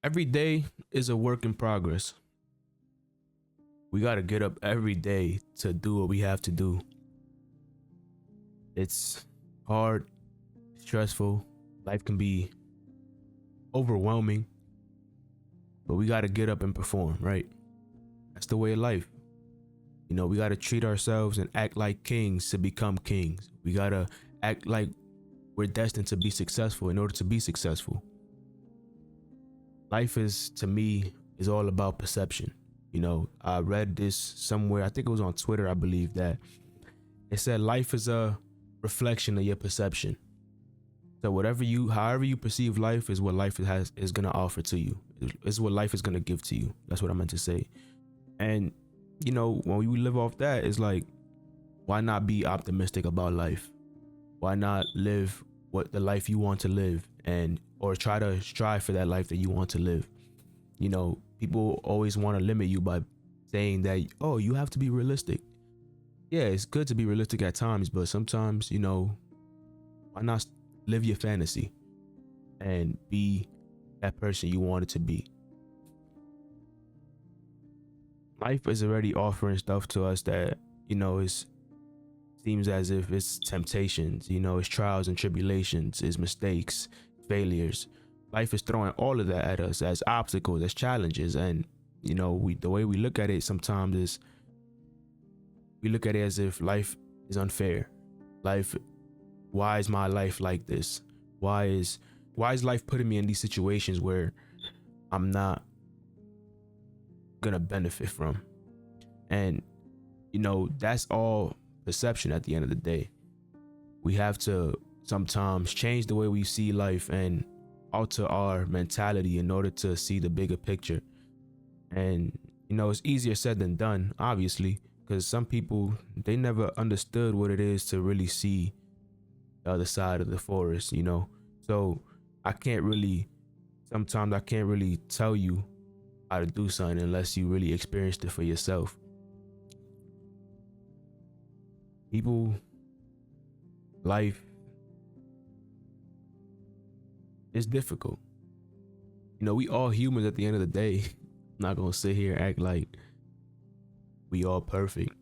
Every day is a work in progress. We got to get up every day to do what we have to do. It's hard, stressful. Life can be overwhelming, but we got to get up and perform, right? That's the way of life. We got to treat ourselves and act like kings to become kings. We got to act like we're destined to be successful in order to be successful. Life is, to me, is all about perception. I read this somewhere, I think it was on Twitter, I believe, that it said life is a reflection of your perception. So however you perceive life is what life is gonna offer to you. It's what life is gonna give to you. That's what I meant to say. And when we live off that, it's like, why not be optimistic about life? Why not live what the life you want to live, or try to strive for that life that you want to live? People always want to limit you by saying that, oh, you have to be realistic. Yeah, it's good to be realistic at times, but sometimes, why not live your fantasy and be that person you wanted to be? Life is already offering stuff to us that, seems as if it's temptations, it's trials and tribulations, it's mistakes, failures. Life is throwing all of that at us as obstacles, as challenges. And the way we look at it sometimes is, we look at it as if life is unfair. Why is my life like this? Why is life putting me in these situations where I'm not gonna benefit from? And that's all perception at the end of the day. We have to sometimes change the way we see life and alter our mentality in order to see the bigger picture. And it's easier said than done, obviously, because some people, they never understood what it is to really see the other side of the forest. So sometimes I can't really tell you how to do something unless you really experienced it for yourself. Life is difficult. We all humans at the end of the day. I'm not gonna sit here and act like we all perfect.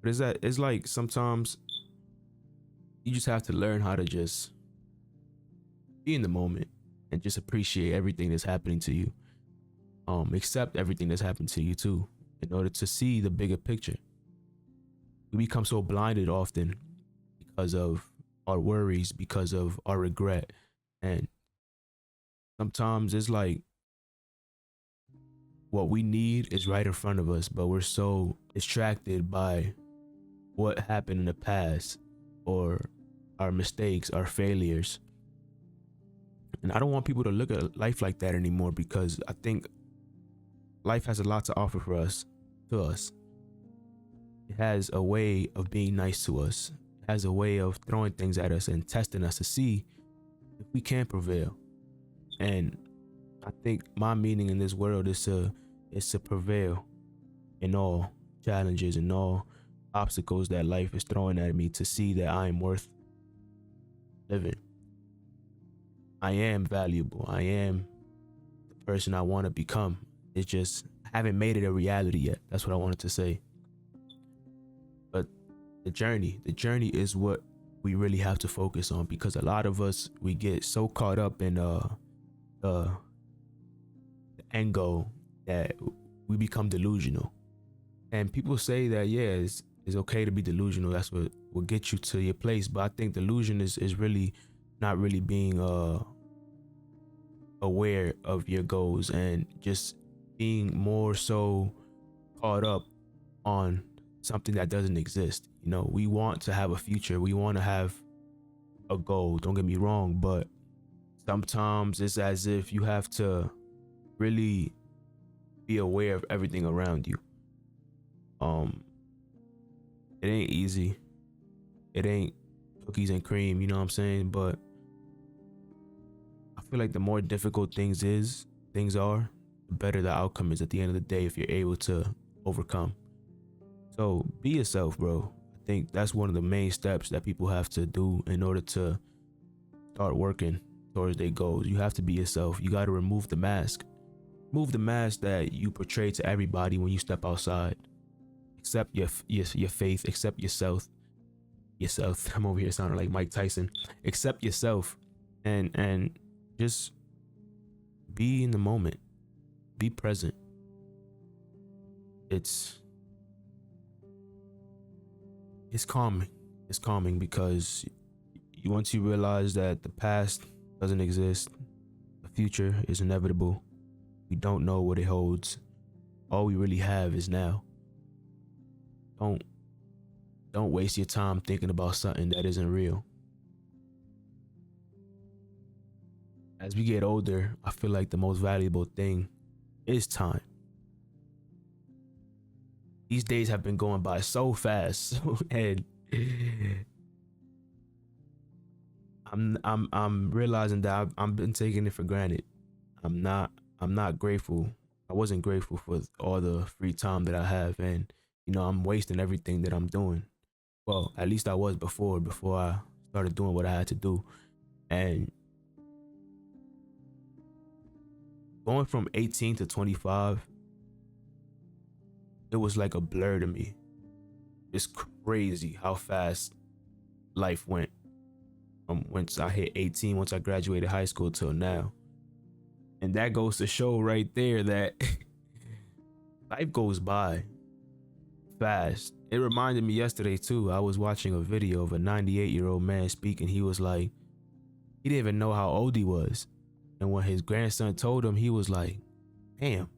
But it's like sometimes you just have to learn how to just be in the moment and just appreciate everything that's happening to you. Accept everything that's happened to you too, in order to see the bigger picture. We become so blinded often because of our worries, because of our regret. And sometimes it's like what we need is right in front of us, but we're so distracted by what happened in the past, or our mistakes, our failures. And I don't want people to look at life like that anymore, because I think life has a lot to offer to us. It has a way of being nice to us. It has a way of throwing things at us and testing us to see if we can prevail. And I think my meaning in this world is to prevail in all challenges and all obstacles that life is throwing at me, to see that I am worth living. I am valuable. I am the person I want to become. It's just, I haven't made it a reality yet. That's what I wanted to say. But the journey is what we really have to focus on, because a lot of us, we get so caught up in the end goal that we become delusional. And people say that, yeah, it's okay to be delusional. That's what will get you to your place. But I think delusion is really not really being aware of your goals, and just being more so caught up on something that doesn't exist. We want to have a future. We want to have a goal. Don't get me wrong, but sometimes it's as if you have to really be aware of everything around you. It ain't easy. It ain't cookies and cream, you know what I'm saying? But I feel like the more difficult things are, the better the outcome is at the end of the day, if you're able to overcome. So be yourself, bro. I think that's one of the main steps that people have to do in order to start working towards their goals. You have to be yourself. You got to remove the mask. Move the mask that you portray to everybody when you step outside. Accept your faith. Accept yourself. Yourself. I'm over here sounding like Mike Tyson. Accept yourself, and just be in the moment. Be present. It's calming. It's calming because once you realize that the past doesn't exist, the future is inevitable. We don't know what it holds. All we really have is now. Don't waste your time thinking about something that isn't real. As we get older, I feel like the most valuable thing is time. These days have been going by so fast, and I'm realizing that I've been taking it for granted. I'm not grateful. I wasn't grateful for all the free time that I have, and I'm wasting everything that I'm doing. Well, at least I was before I started doing what I had to do. And going from 18 to 25, it was like a blur to me. It's crazy how fast life went from once I hit 18, once I graduated high school till now. And that goes to show right there that life goes by fast. It reminded me yesterday too. I was watching a video of a 98-year-old man speaking. He was like, he didn't even know how old he was. And when his grandson told him, he was like, damn,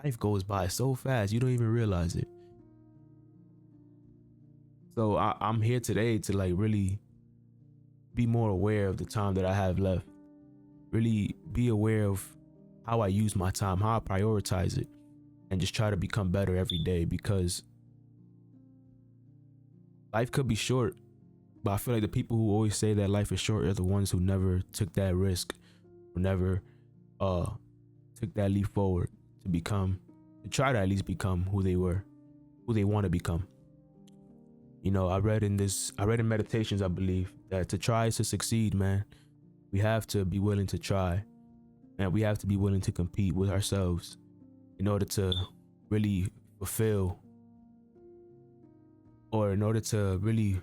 life goes by so fast, you don't even realize it. So I'm here today to like really be more aware of the time that I have left. Really be aware of how I use my time, how I prioritize it, and just try to become better every day, because life could be short, but I feel like the people who always say that life is short are the ones who never took that risk, or never took that leap forward to try to at least become who they want to become. I read in Meditations, I believe, that to try is to succeed, man. We have to be willing to try, and we have to be willing to compete with ourselves in order to really fulfill, or in order to really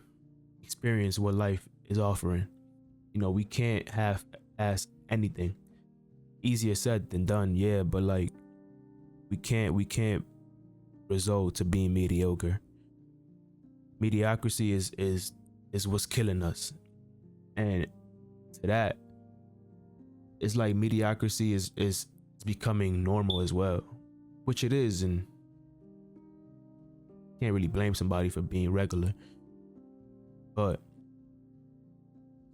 experience what life is offering. We can't half-ass anything. Easier said than done, yeah, but like we can't resort to being mediocre. Mediocrity is what's killing us. And to that, it's like mediocrity is becoming normal as well, which it is, and can't really blame somebody for being regular. But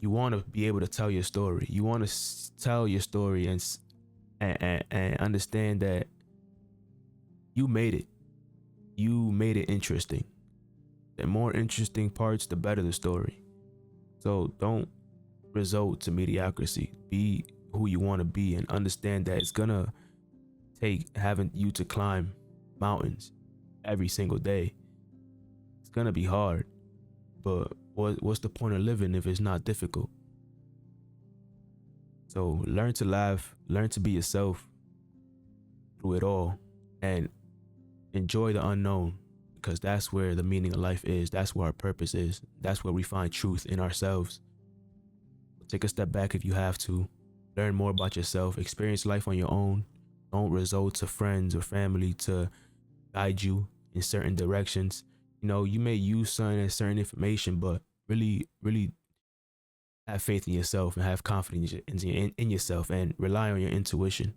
you want to be able to tell your story. You want to tell your story and understand that you made it. You made it interesting. The more interesting parts, the better the story. So don't resort to mediocrity. Be who you want to be, and understand that it's gonna take having you to climb mountains every single day. It's gonna be hard, but what's the point of living if it's not difficult? So learn to laugh, learn to be yourself through it all, and enjoy the unknown, because that's where the meaning of life is. That's where our purpose is. That's where we find truth in ourselves. Take a step back if you have to. Learn more about yourself. Experience life on your own. Don't resort to friends or family to guide you in certain directions. You may use certain information, but really, really have faith in yourself and have confidence in yourself, and rely on your intuition.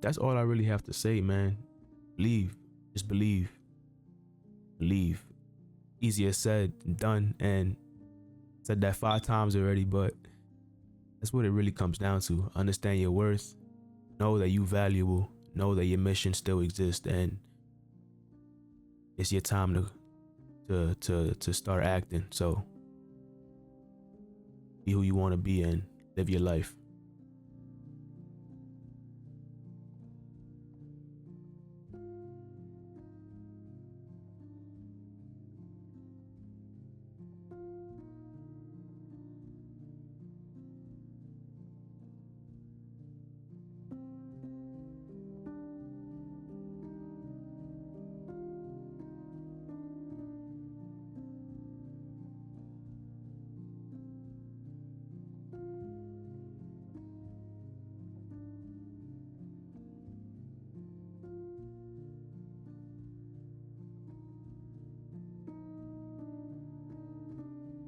That's all I really have to say, man. Believe. Just believe. Believe. Easier said than done, and said that 5 times already, but that's what it really comes down to. Understand your worth. Know that you're valuable. Know that your mission still exists, and it's your time to start acting. So be who you want to be and live your life.